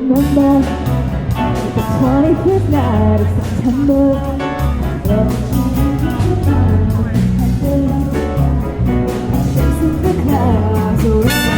remember the 25th night of September. Chasing the clouds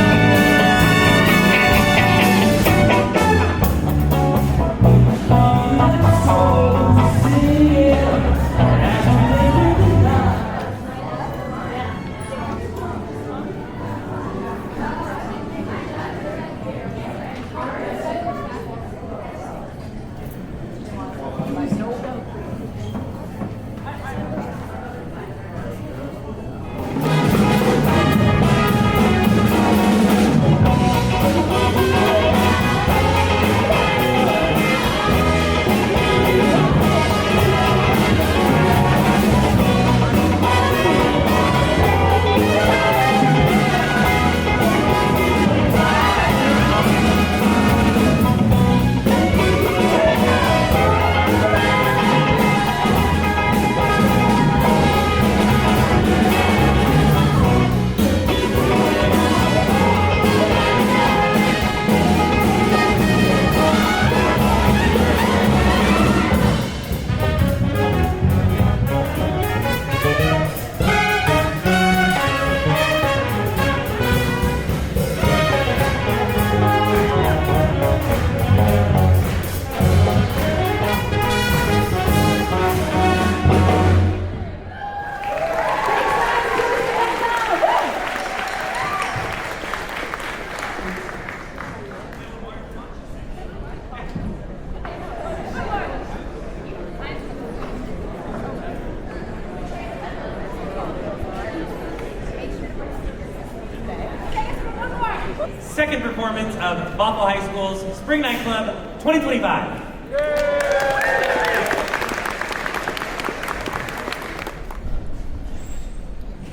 Second performance of Bothell High School's Spring Nightclub 2025.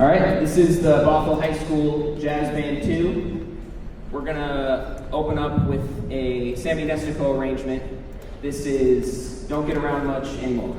All right, this is the Bothell High School Jazz Band 2. We're gonna open up with a Sammy Nestico arrangement. This is Don't Get Around Much Anymore.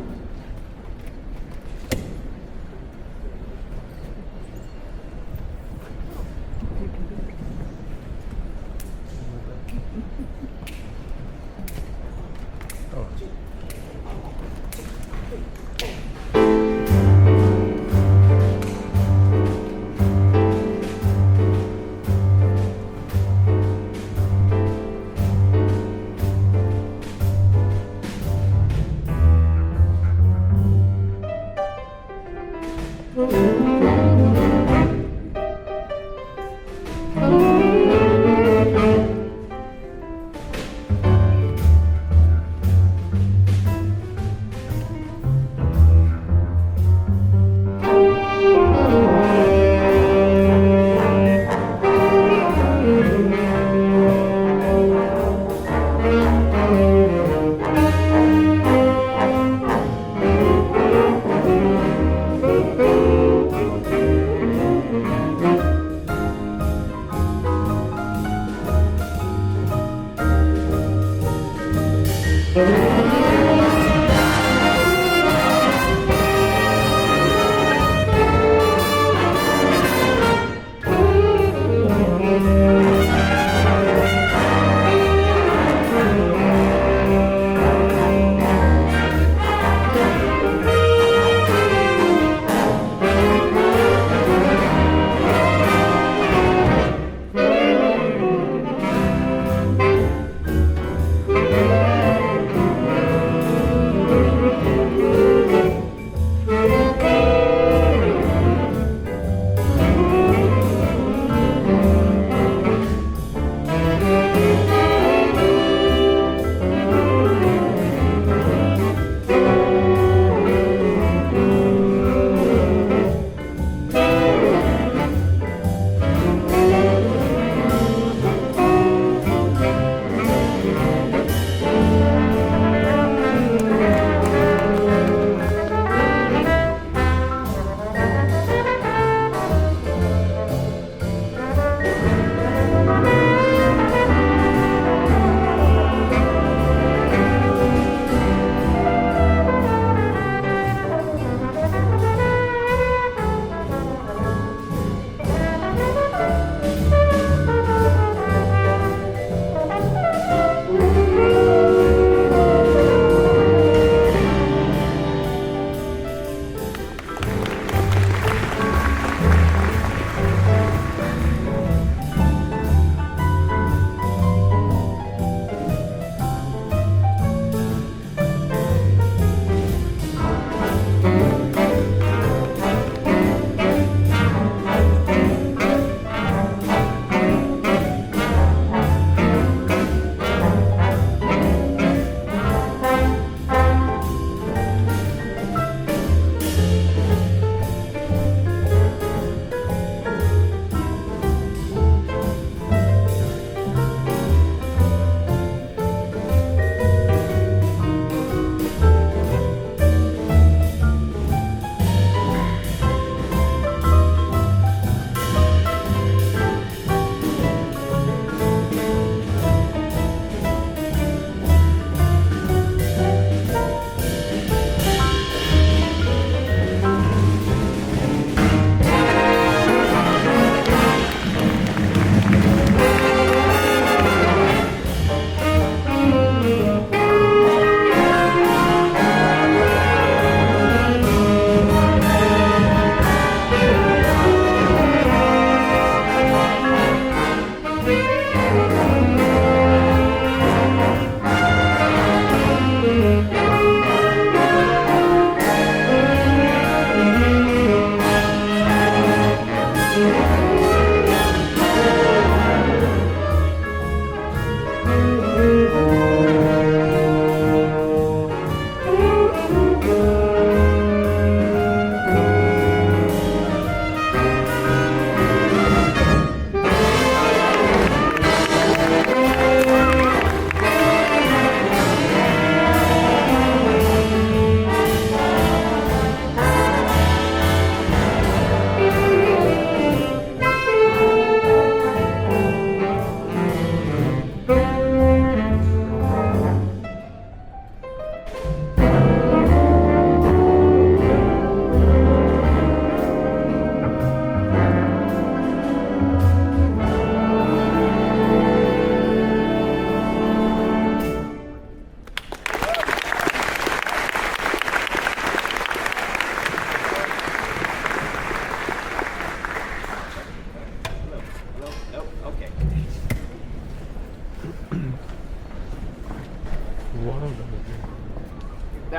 That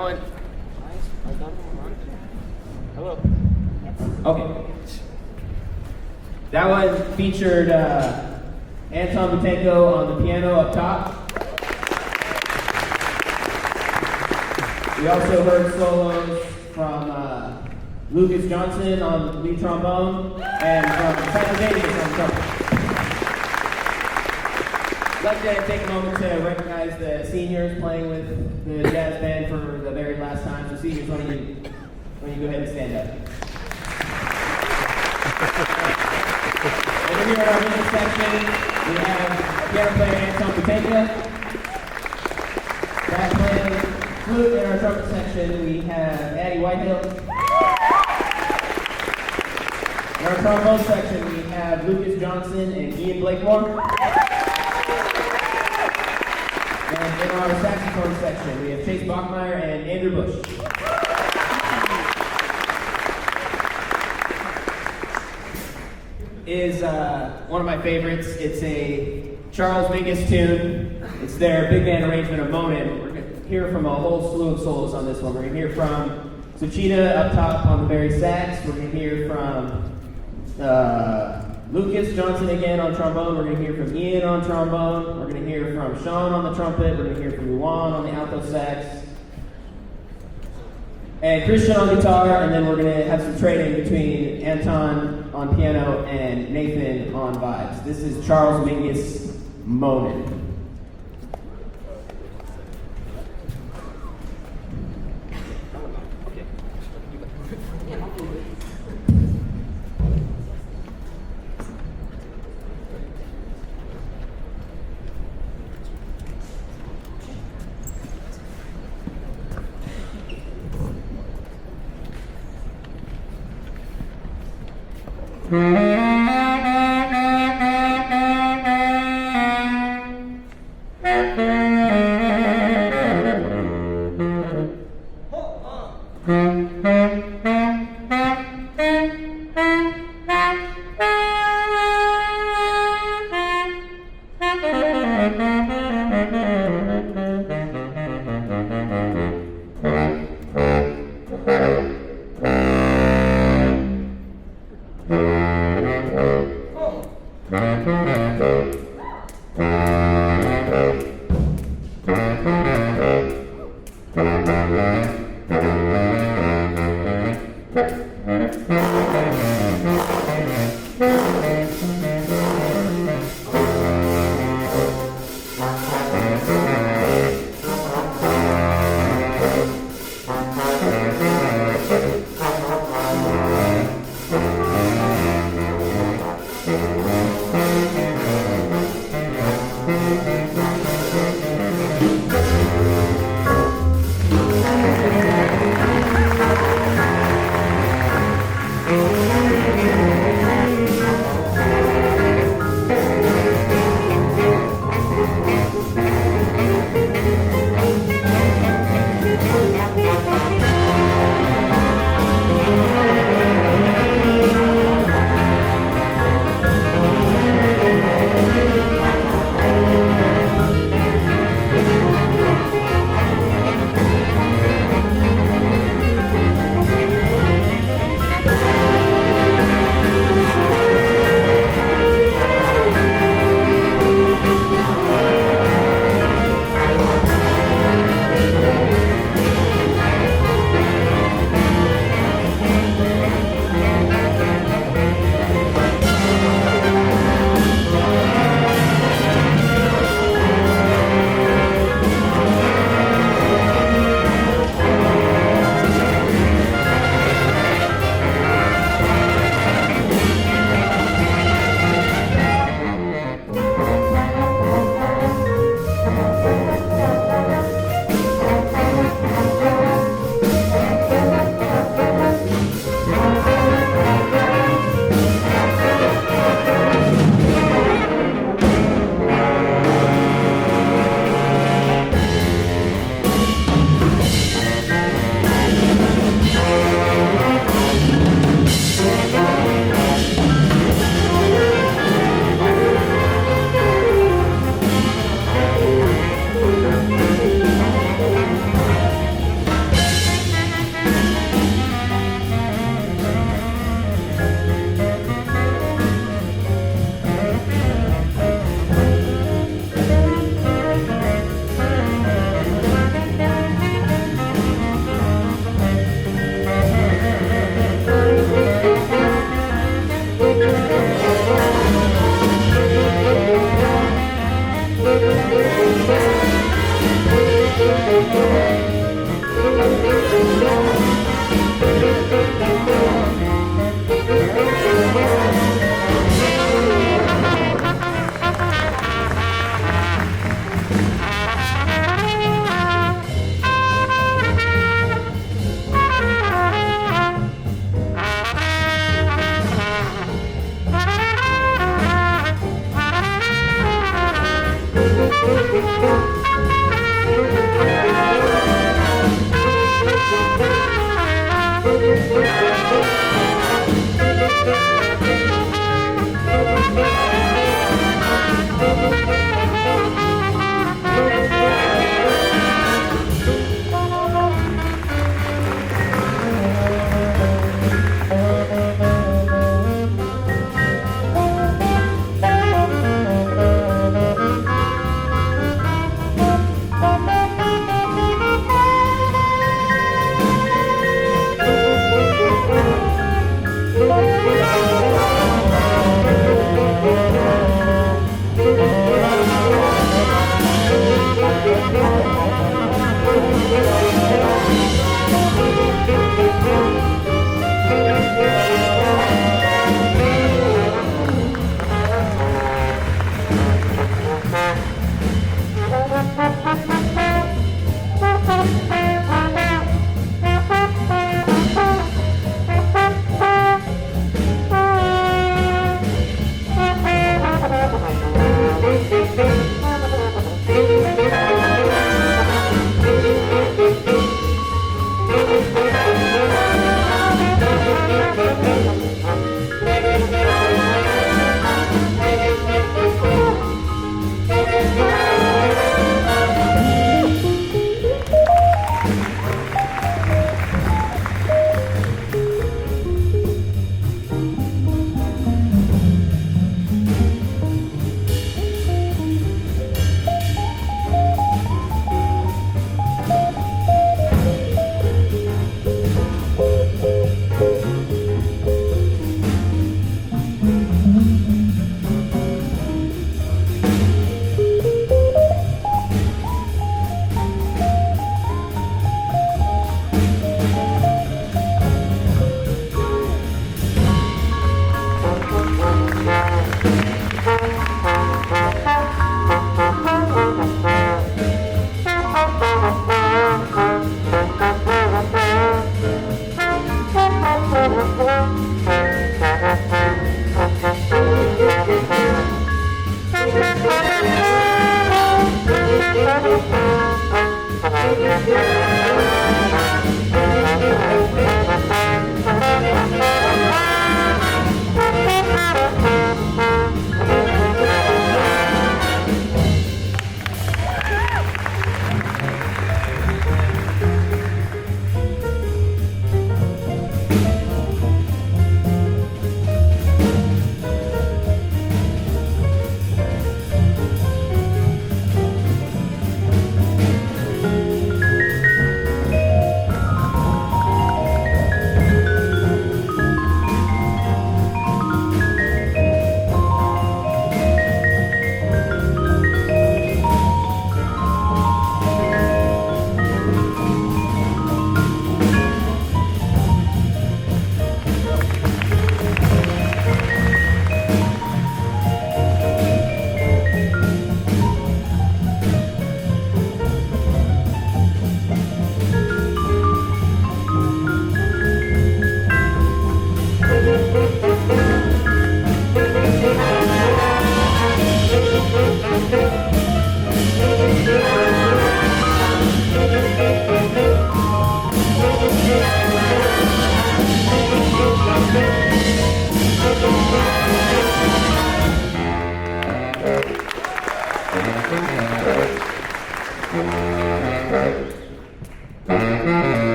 one. Hello. Okay. That one featured Anton Butenko on the piano up top. We also heard solos from Lucas Johnson on lead trombone and from Simultaneous on trumpet. I'd like to take a moment to recognize the seniors playing with the jazz band for the very last time. So seniors, why don't you go ahead and stand up. And here in our music section, we have piano player Anton Butenko. Back playing flute. In our trumpet section, we have Addie Whitehill. In our trombone section, we have Lucas Johnson and Ian Blakemore. And in our saxophone section, we have Chase Bachmeyer and Andrew Bush. Is one of my favorites. It's a Charles Mingus tune. It's their big band arrangement of Moanin'. We're going to hear from a whole slew of solos on this one. We're going to hear from Suchita up top on the Barry sax. We're going to hear from Lucas Johnson again on trombone. We're going to hear from Ian on trombone. We're going to hear from Sean on the trumpet. We're going to hear from Luan on the alto sax. And Christian on guitar, and then we're going to have some trading between Anton on piano and Nathan on vibes. This is Charles Mingus, Moanin'.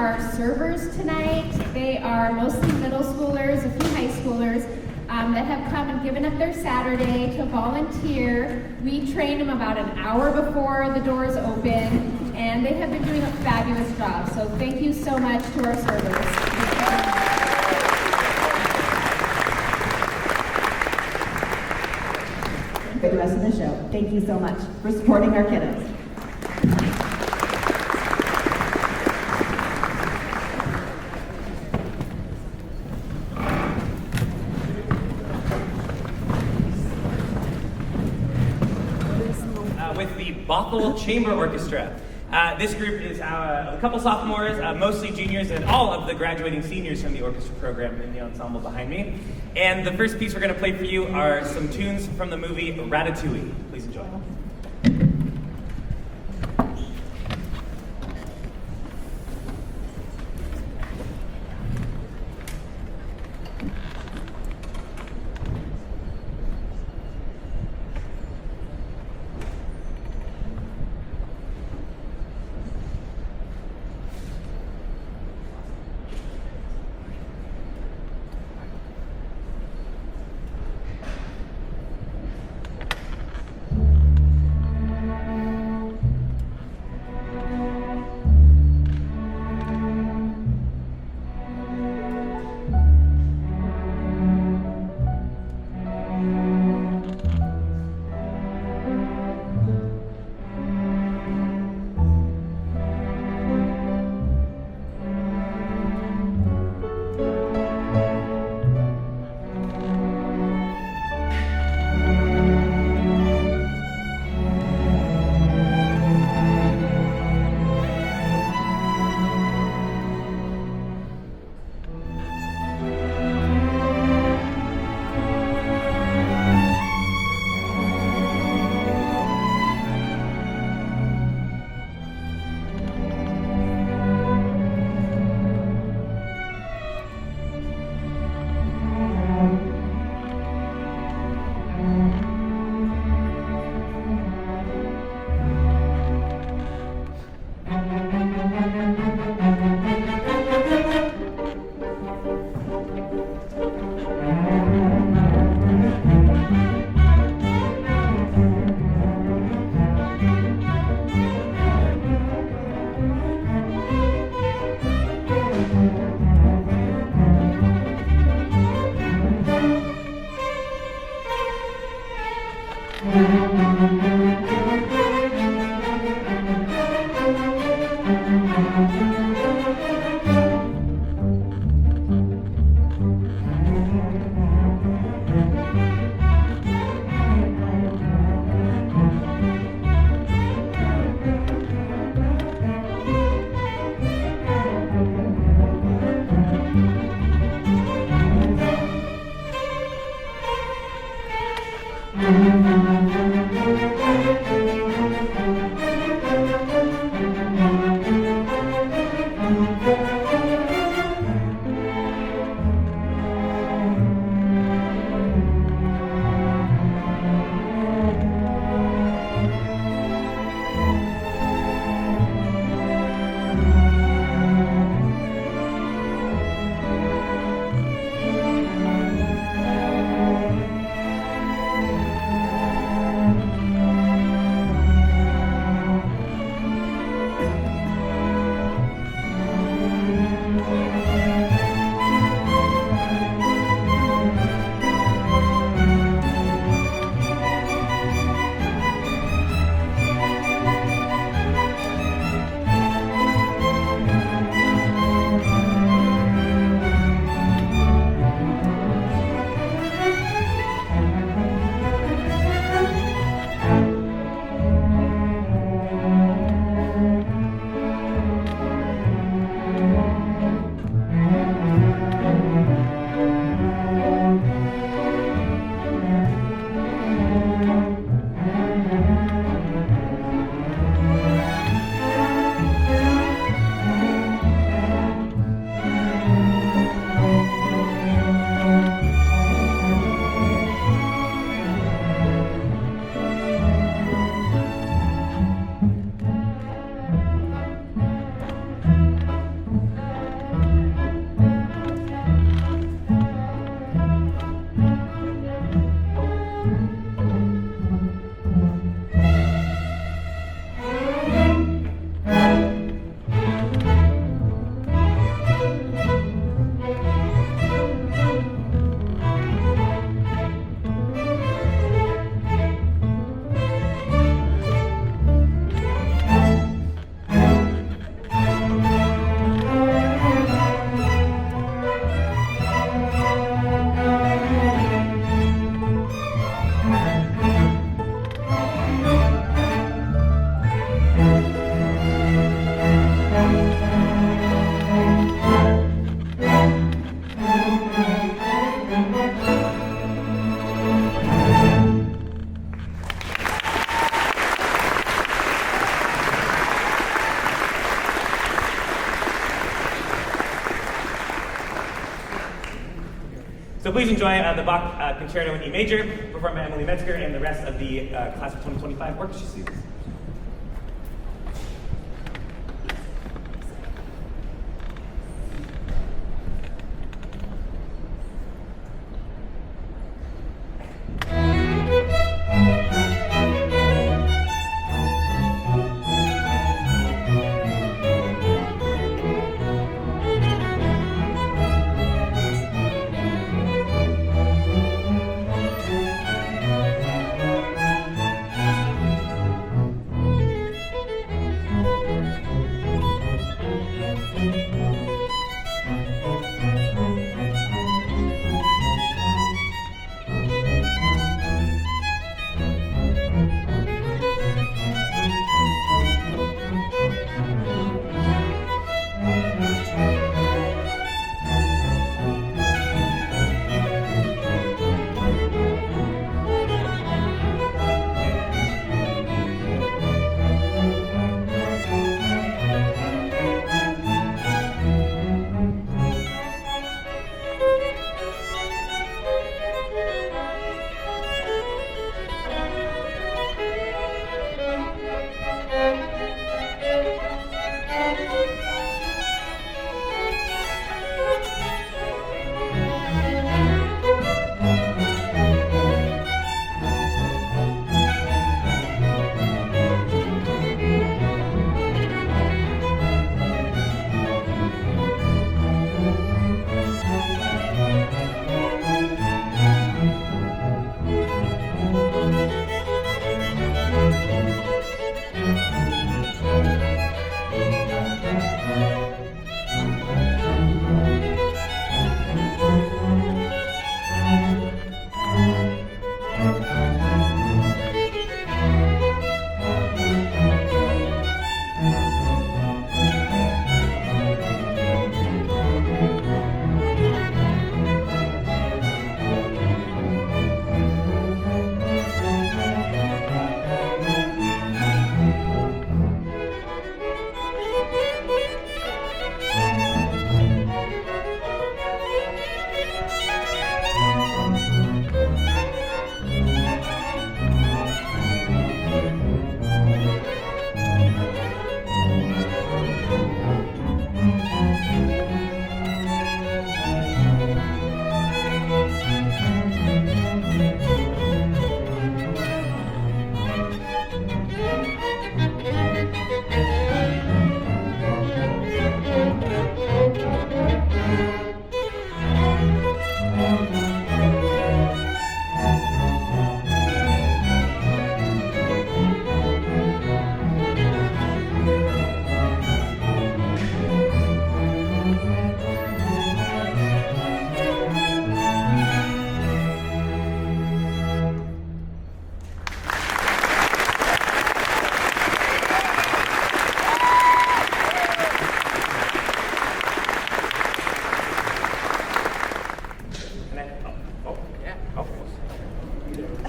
our servers tonight. They are mostly middle schoolers, a few high schoolers that have come and given up their Saturday to volunteer. We train them about an hour before the doors open, and they have been doing a fabulous job. So thank you so much to our servers. For the rest of the show. Thank you so much for supporting our kiddos. With the Bothell Chamber Orchestra. This group is a couple sophomores, mostly juniors, and all of the graduating seniors from the orchestra program in the ensemble behind me. And the first piece we're going to play for you are some tunes from the movie Ratatouille. Please enjoy. So please enjoy the Bach Concerto in E major, performed by Emily Metzger and the rest of the class of 2025 orchestra students.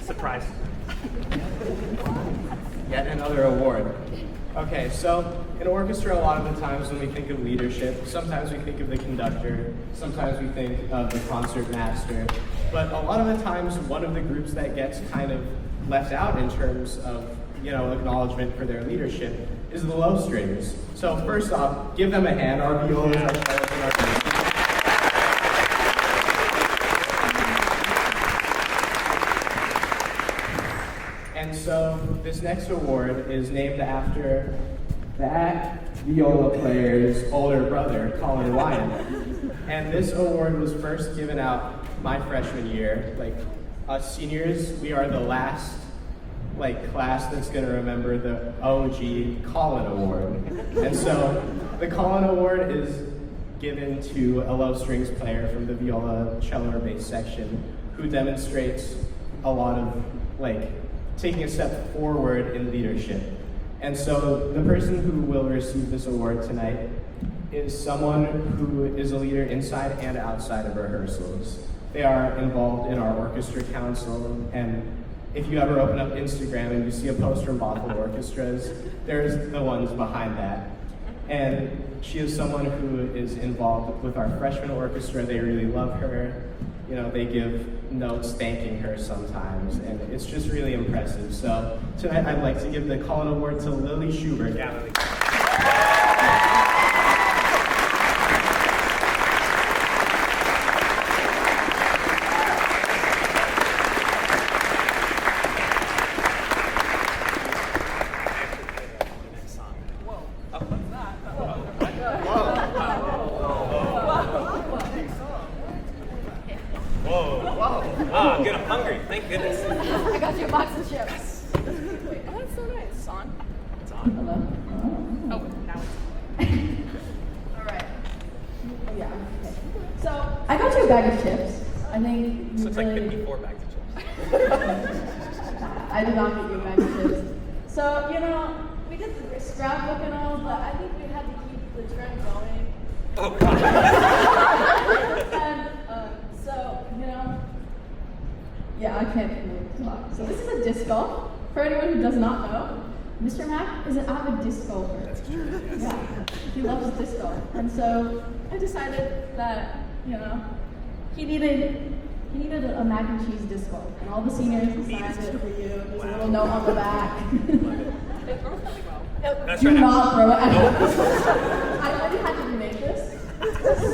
Surprise. Yet another award. Okay, so in orchestra, a lot of the times when we think of leadership, sometimes we think of the conductor, sometimes we think of the concert master, but a lot of the times one of the groups that gets kind of left out in terms of, acknowledgement for their leadership is the low strings. So first off, give them a hand. Our violas, our cellos, and our basses. And so this next award is named after that viola player's older brother, Colin Wyan. And this award was first given out my freshman year. Like, us seniors, we are the last class that's gonna remember the OG Colin Award. And so the Colin Award is given to a low strings player from the viola, cello, or bass section who demonstrates a lot of taking a step forward in leadership. And so the person who will receive this award tonight is someone who is a leader inside and outside of rehearsals. They are involved in our orchestra council, and if you ever open up Instagram and you see a post from Bothell Orchestras, there's the ones behind that. And she is someone who is involved with our freshman orchestra. They really love her. you know, they give notes thanking her sometimes, and it's just really impressive. So tonight I'd like to give the Collin Award to Lily Schubert. Yeah, Lily. Ah, good, I'm hungry. Thank goodness. I got you a box of chips. Wait, oh, that's so nice. It's on. It's on. Hello? Oh, now it's all right. Yeah. Okay. So I got you a bag of chips. I think This you looks like really... 54 bags of chips. I did not get you a bag of chips. So, you know, we did the scrapbook and all, but I think we had to keep the trend going. Oh, God. And so, you know, yeah, I can't really talk. So this is a disc golf. For anyone who does not know, Mr. Mac is an avid disc golfer. That's true, yes. Yeah, he loves disc golf. And so I decided that, you know, he needed a mac and cheese disc golf. And all the seniors signed it for you. There's a little note on the back. That's Do right. not throw it at I already had to remake this,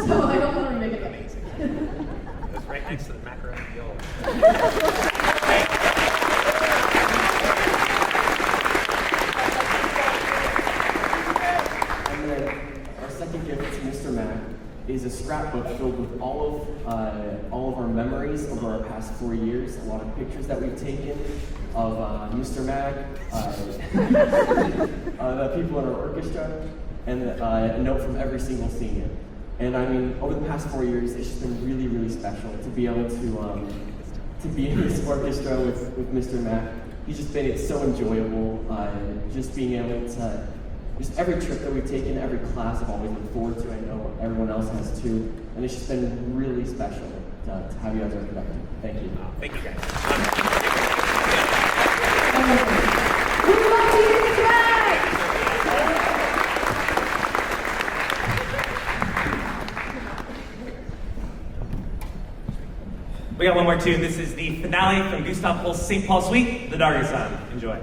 so I don't want to remake it again. It's right next to the macaroni yellow. And then our second gift to Mr. Mac is a scrapbook filled with all of our memories over our past 4 years. A lot of pictures that we've taken of Mr. Mac, the people in our orchestra, and a note from every single senior. And I mean, over the past 4 years, it's just been really, really special to be able to be in this orchestra with Mr. Mac. He's just been so enjoyable. Just being able to, just every trip that we've taken, every class I've always looked forward to. I know everyone else has too. And it's just been really special to have you as our conductor. Thank you. Thank you, guys. We love you, Jack! We got one more tune. This is the finale from Gustav Holst's St. Paul Suite, The Darker Sun. Enjoy.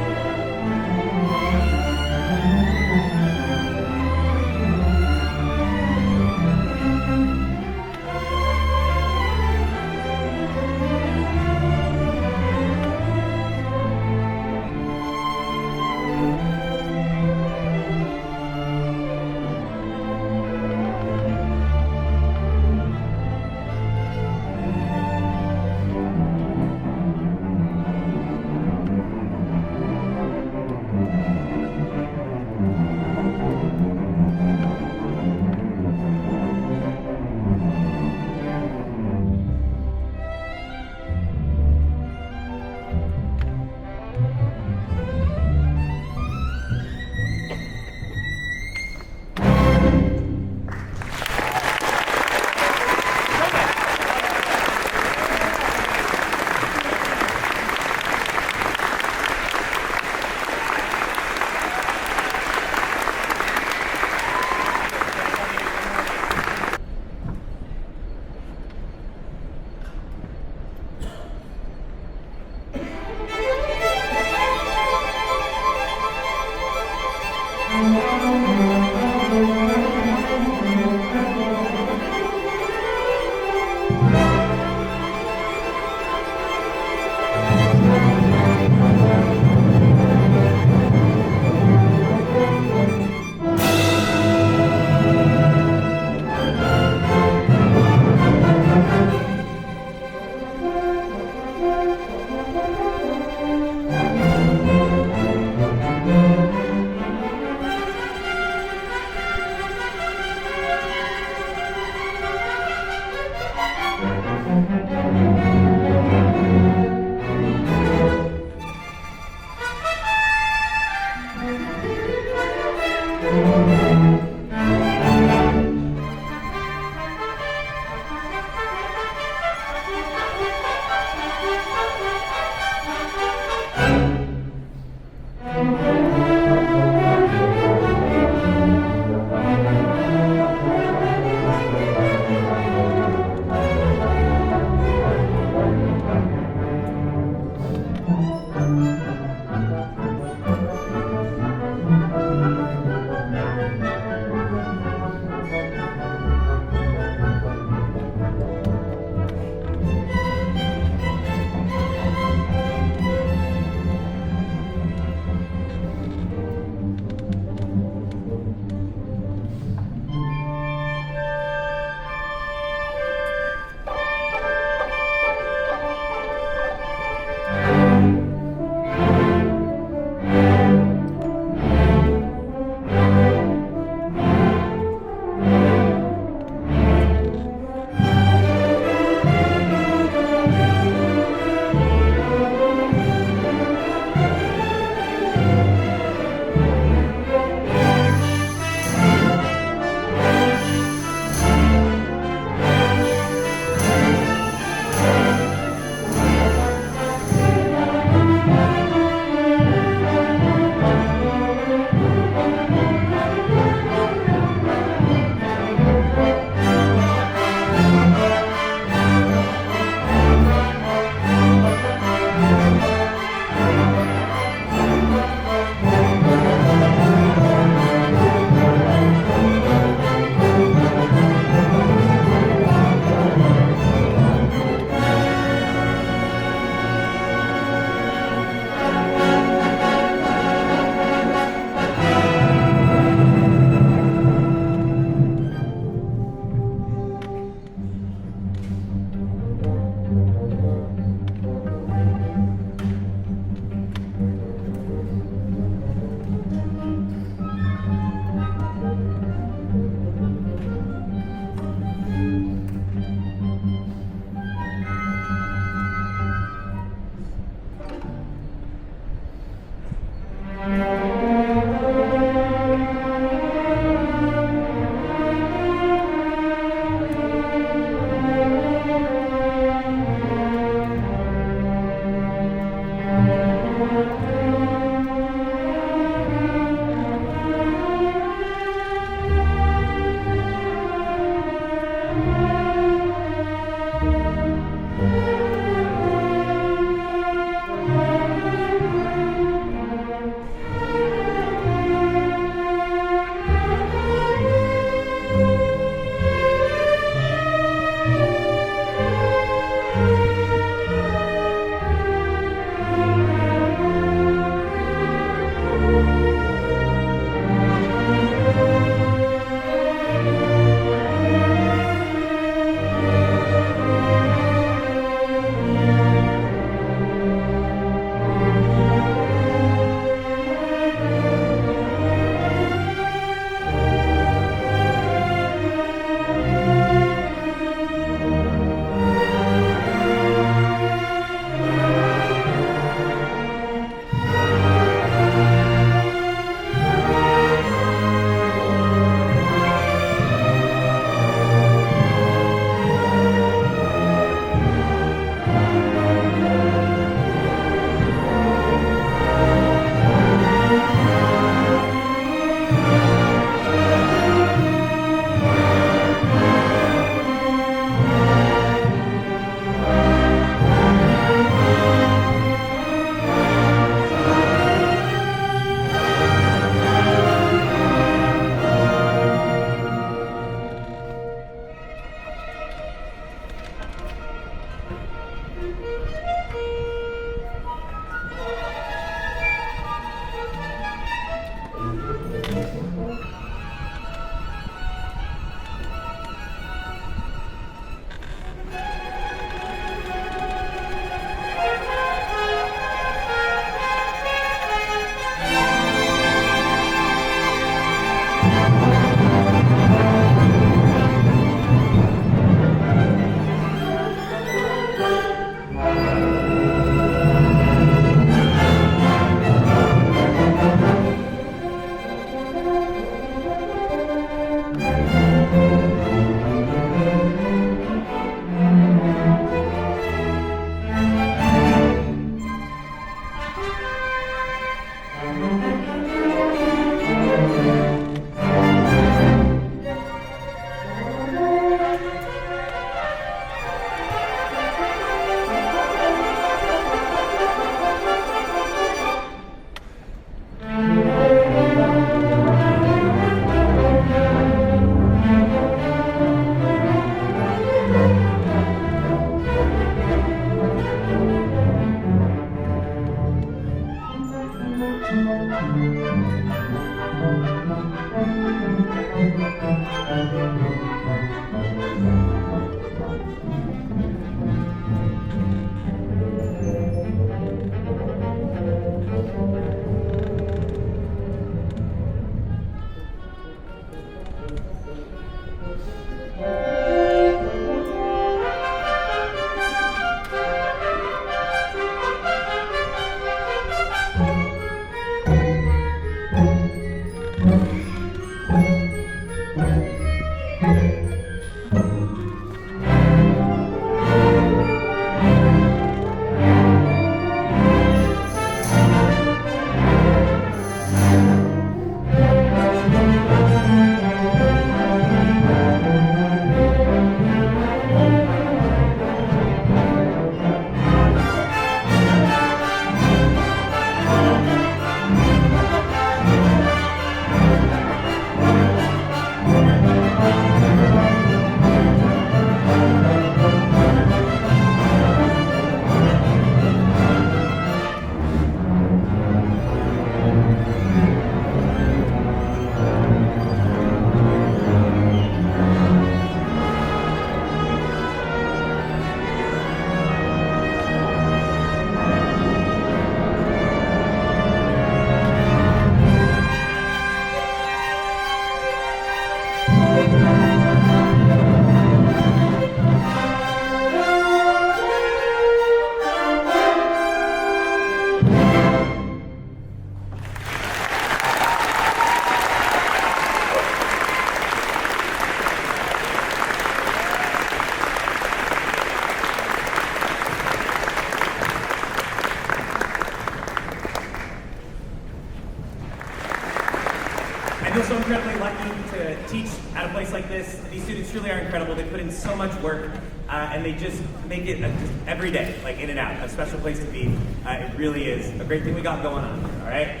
I feel so incredibly lucky to teach at a place like this. These students truly are incredible. They put in so much work, and they just make it just every day, like in and out, a special place to be. It really is a great thing we got going on, all right?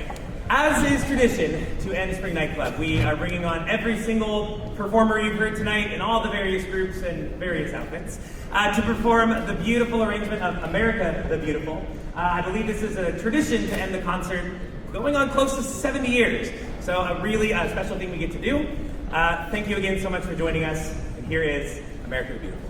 As is tradition to end Spring Night Club, we are bringing on every single performer you've heard tonight in all the various groups and various outfits to perform the beautiful arrangement of America the Beautiful. I believe this is a tradition to end the concert going on close to 70 years. So a really special thing we get to do. Thank you again so much for joining us. And here is America the Beautiful.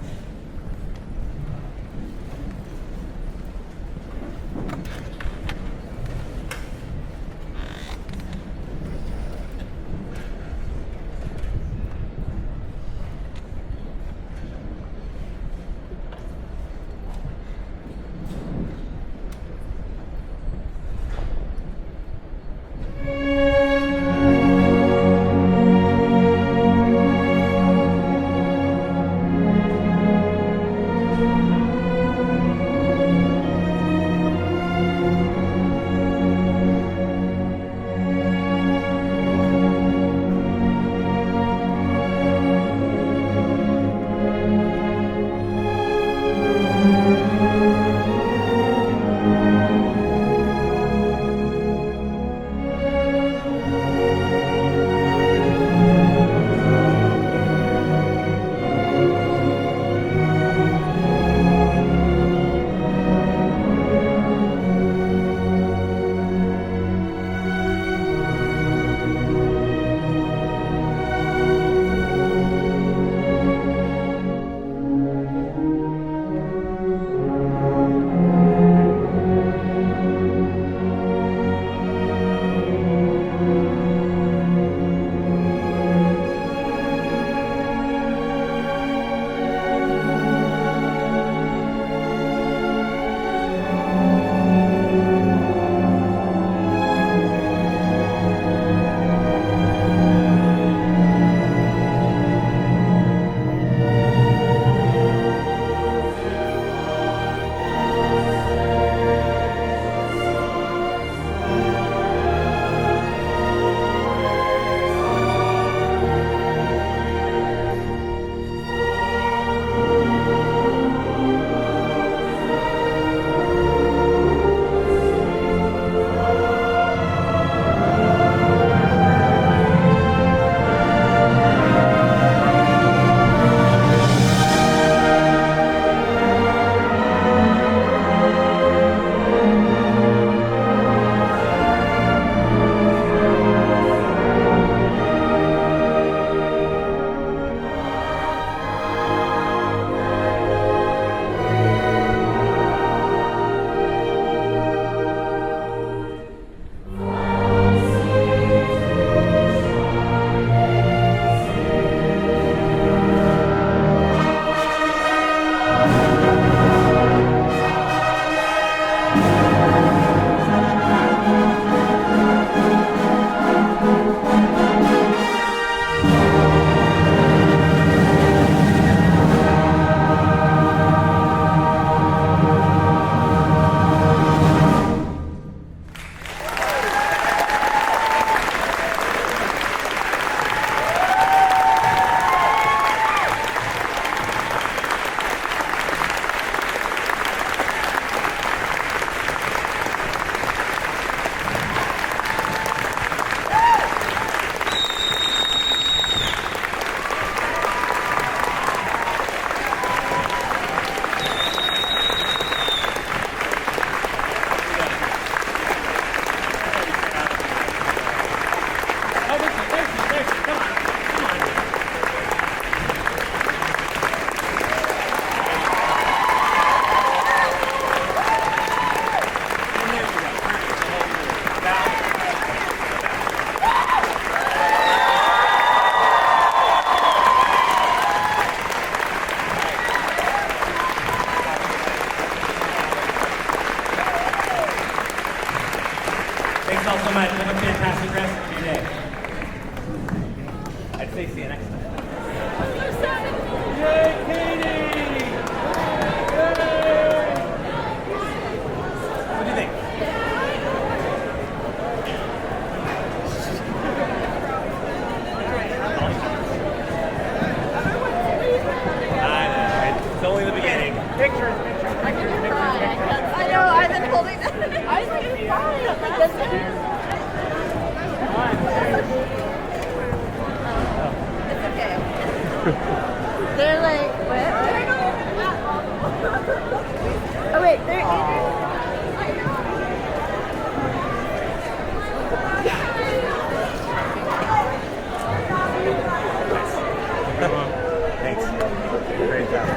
They're like, what? Oh wait, they're Thanks. Great job.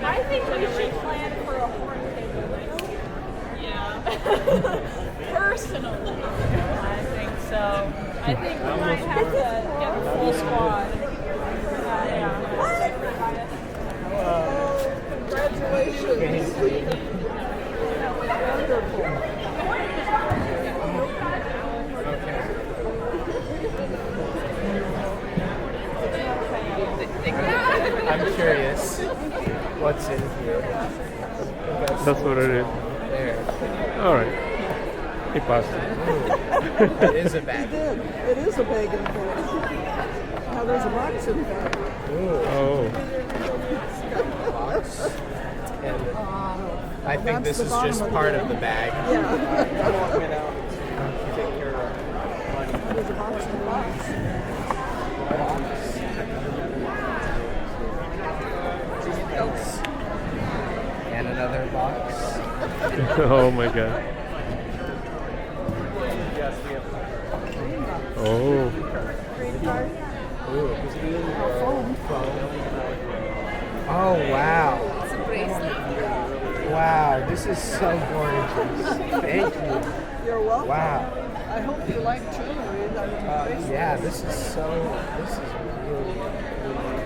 I think we should plan for a horn table. Yeah. Personally, I think so. I think we might have to get the full squad. Congratulations. I'm curious what's in here. That's what it is. There. All right. He passed it. It is a bag. It is a bag in there. Now there's a box in there. Oh. Box. And I think That's this the is bottom just of the part bag. of the bag. Yeah. There's a box in the box. And another box. Oh my god. Oh. Oh wow. Wow, this is so gorgeous. Thank you. You're welcome. Wow. I hope you like jewelry. Yeah, this is really,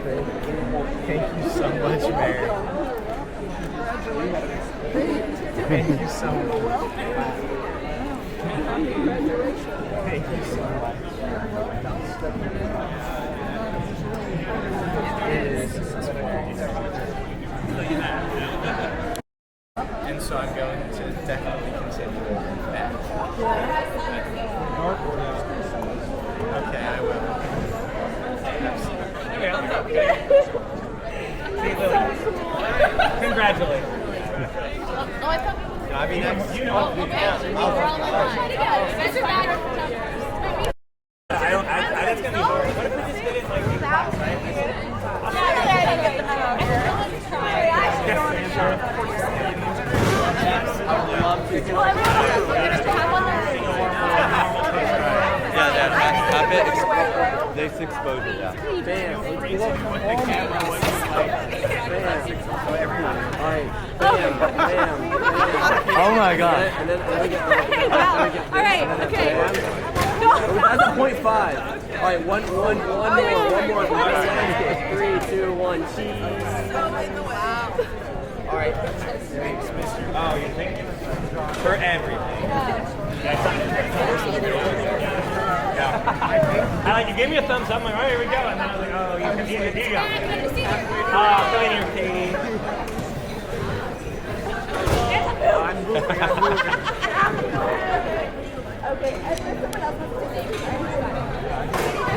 really thank you so much, Mary. Thank you so much. Thank you so much. It is. And so I'm going to definitely continue that. Okay, I will. See, Lily. Congratulations. I'll be next. We're all on the line. That's gonna be boring. What if we just did it like in class, Yeah, that half it, this exposure, yeah. Bam. Oh my god. And then All right, okay. that's a 0.5. All right, one more. Three, two, one. Cheese. All right. Thanks, Mr. Oh, you think? For everything. Yeah. I like, you gave me a thumbs up. I'm like, all right, here we go. And then I was like, oh, you got it. Oh, come in here, Katie. I'm moving. Okay, and then someone else has to name it.